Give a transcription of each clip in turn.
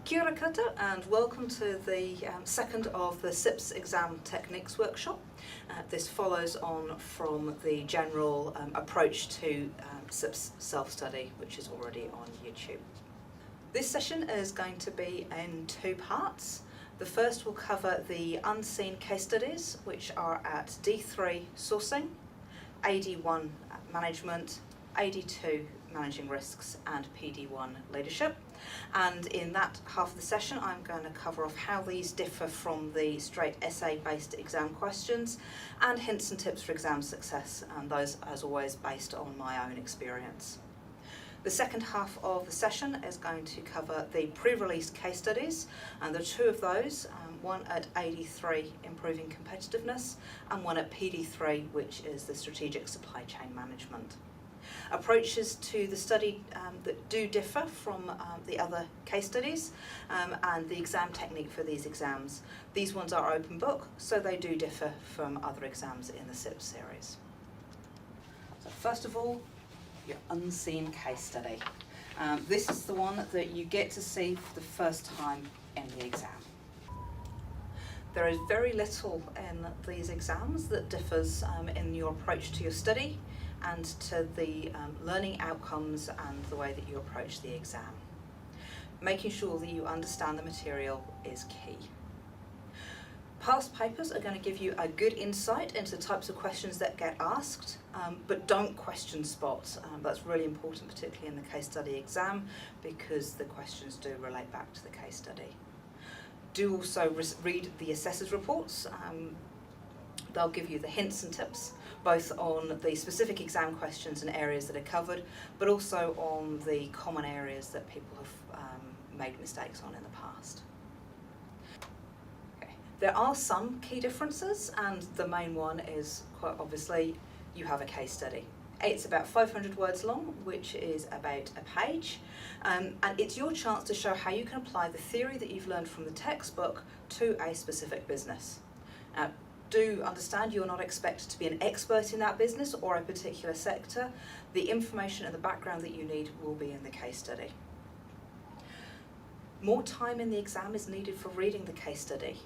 Kia ora koutou and welcome to the second of the CIPS exam techniques workshop. This follows on from the general approach to CIPS self-study, which is already on YouTube. This session is going to be in two parts. The first will cover the unseen case studies, which are at D3 sourcing, AD1 management, AD2 managing risks, and PD1 leadership. And in that half of the session I'm going to cover off how these differ from the straight essay-based exam questions and hints and tips for exam success, and those as always based on my own experience. The second half of the session is going to cover the pre-release case studies, and there are two of those, one at AD3 improving competitiveness and one at PD3, which is the strategic supply chain management. Approaches to the study that do differ from the other case studies and the exam technique for these exams. These ones are open book, so they do differ from other exams in the CIPS series. So first of all, your unseen case study. This is the one that you get to see for the first time in the exam. There is very little in these exams that differs in your approach to your study and to the learning outcomes and the way that you approach the exam. Making sure that you understand the material is key. Past papers are going to give you a good insight into the types of questions that get asked, but don't question spot. That's really important, particularly in the case study exam, because the questions do relate back to the case study. Do also read the assessors' reports. They'll give you the hints and tips, both on the specific exam questions and areas that are covered, but also on the common areas that people have made mistakes on in the past. Okay. There are some key differences, and the main one is, quite obviously, you have a case study. It's about 500 words long, which is about a page, and it's your chance to show how you can apply the theory that you've learned from the textbook to a specific business. Do understand you're not expected to be an expert in that business or a particular sector. The information and the background that you need will be in the case study. More time in the exam is needed for reading the case study.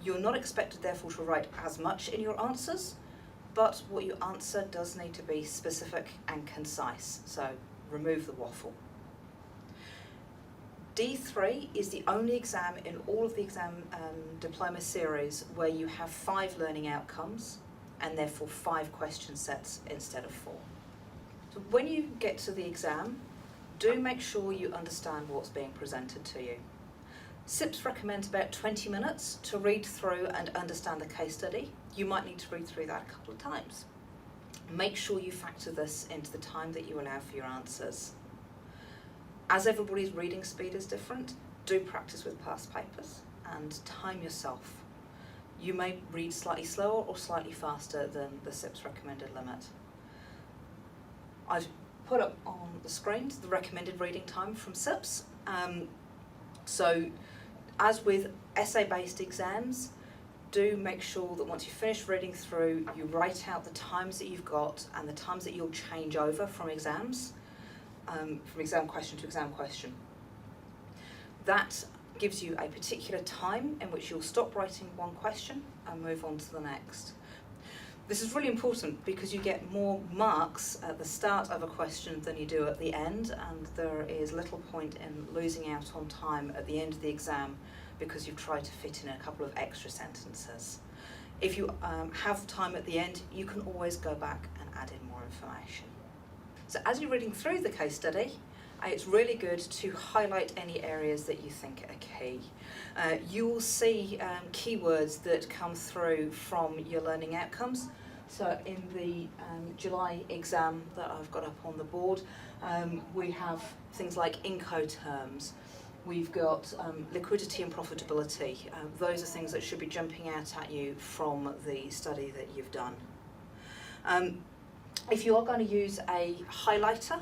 You're not expected therefore to write as much in your answers, but what you answer does need to be specific and concise, so remove the waffle. D3 is the only exam in all of the exam diploma series where you have 5 learning outcomes and therefore 5 question sets instead of 4. So when you get to the exam, do make sure you understand what's being presented to you. CIPS recommends about 20 minutes to read through and understand the case study. You might need to read through that a couple of times. Make sure you factor this into the time that you allow for your answers. As everybody's reading speed is different, do practice with past papers and time yourself. You may read slightly slower or slightly faster than the CIPS recommended limit. I've put up on the screen the recommended reading time from CIPS. So as with essay-based exams, do make sure that once you finish reading through, you write out the times that you've got and the times that you'll change over from exams. From exam question to exam question. That gives you a particular time in which you'll stop writing one question and move on to the next. This is really important because you get more marks at the start of a question than you do at the end, and there is little point in losing out on time at the end of the exam because you've tried to fit in a couple of extra sentences. If you have time at the end, you can always go back and add in more information. So as you're reading through the case study, it's really good to highlight any areas that you think are key. You will see keywords that come through from your learning outcomes. So in the July exam that I've got up on the board, we have things like Incoterms. We've got liquidity and profitability. Those are things that should be jumping out at you from the study that you've done. If you are going to use a highlighter,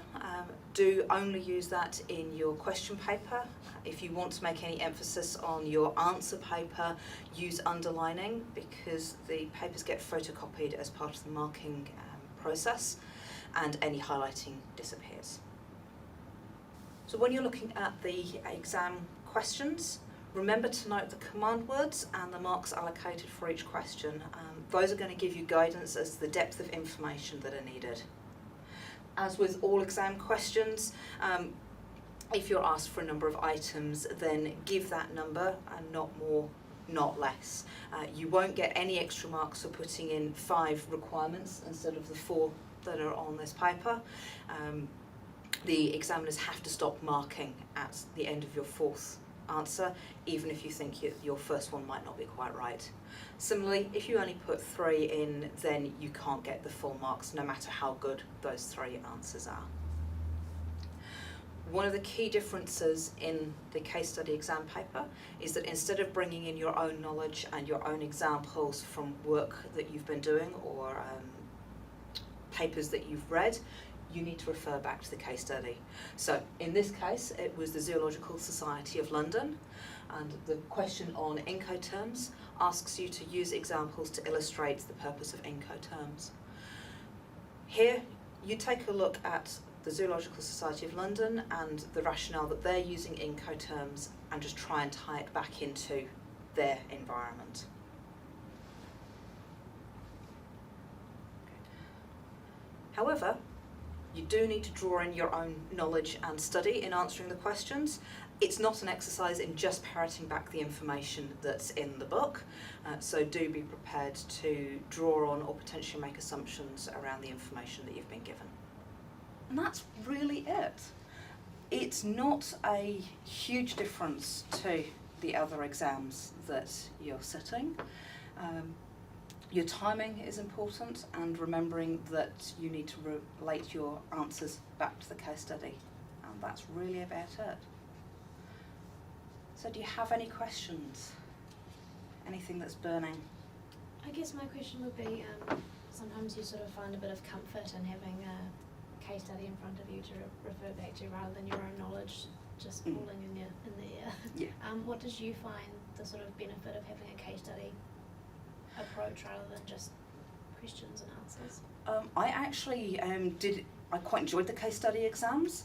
do only use that in your question paper. If you want to make any emphasis on your answer paper, use underlining because the papers get photocopied as part of the marking process and any highlighting disappears. So when you're looking at the exam questions. Remember to note the command words and the marks allocated for each question. Those are going to give you guidance as to the depth of information that are needed. As with all exam questions, if you're asked for a number of items, then give that number and not more, not less. You won't get any extra marks for putting in 5 requirements instead of the 4 that are on this paper. The examiners have to stop marking at the end of your 4th answer, even if you think your first one might not be quite right. Similarly, if you only put 3 in, then you can't get the full marks, no matter how good those 3 answers are. One of the key differences in the case study exam paper is that instead of bringing in your own knowledge and your own examples from work that you've been doing or papers that you've read, you need to refer back to the case study. So in this case, it was the Zoological Society of London, and the question on Incoterms asks you to use examples to illustrate the purpose of Incoterms. Here, you take a look at the Zoological Society of London and the rationale that they're using Incoterms and just try and tie it back into their environment. However, you do need to draw in your own knowledge and study in answering the questions. It's not an exercise in just parroting back the information that's in the book, so do be prepared to draw on or potentially make assumptions around the information that you've been given. And that's really it. It's not a huge difference to the other exams that you're sitting. Your timing is important, and remembering that you need to relate your answers back to the case study. And that's really about it. So do you have any questions? Anything that's burning? I guess my question would be, sometimes you sort of find a bit of comfort in having a case study in front of you to refer back to rather than your own knowledge just falling in the air. Yeah. What did you find the sort of benefit of having a case study approach rather than just questions and answers? I actually I quite enjoyed the case study exams.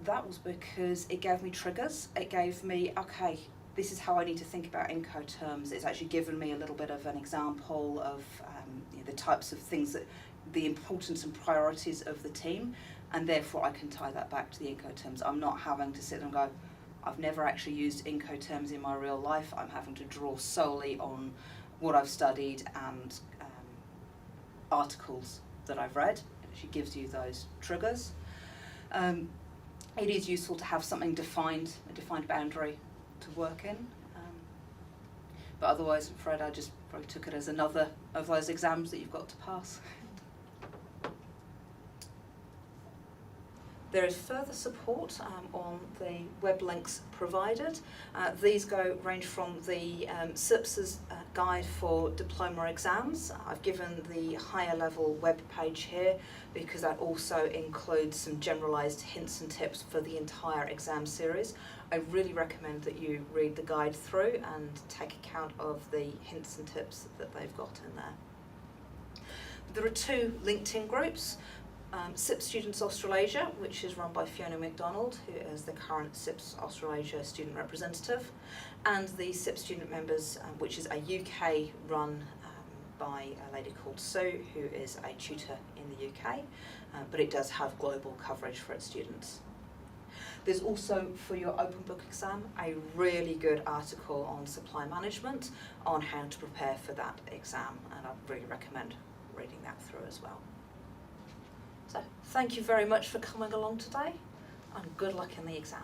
That was because it gave me triggers. It gave me, okay, this is how I need to think about Incoterms. It's actually given me a little bit of an example of the types of things that, the importance and priorities of the team, and therefore I can tie that back to the Incoterms. I'm not having to sit and go, I've never actually used Incoterms in my real life. I'm having to draw solely on what I've studied and articles that I've read. It actually gives you those triggers. It is useful to have something defined, a defined boundary to work in. But otherwise, I'm afraid I just probably took it as another of those exams that you've got to pass. There is further support on the web links provided. These range from the CIPS' guide for diploma exams. I've given the higher level web page here because that also includes some generalised hints and tips for the entire exam series. I really recommend that you read the guide through and take account of the hints and tips that they've got in there. There are 2 LinkedIn groups. CIPS Students Australasia, which is run by Fiona McDonald, who is the current CIPS Australasia student representative, and the CIPS Student Members, which is a UK run by a lady called Sue, who is a tutor in the UK, but it does have global coverage for its students. There's also, for your open book exam, a really good article on supply management on how to prepare for that exam, and I really recommend reading that through as well. So thank you very much for coming along today, and good luck in the exam.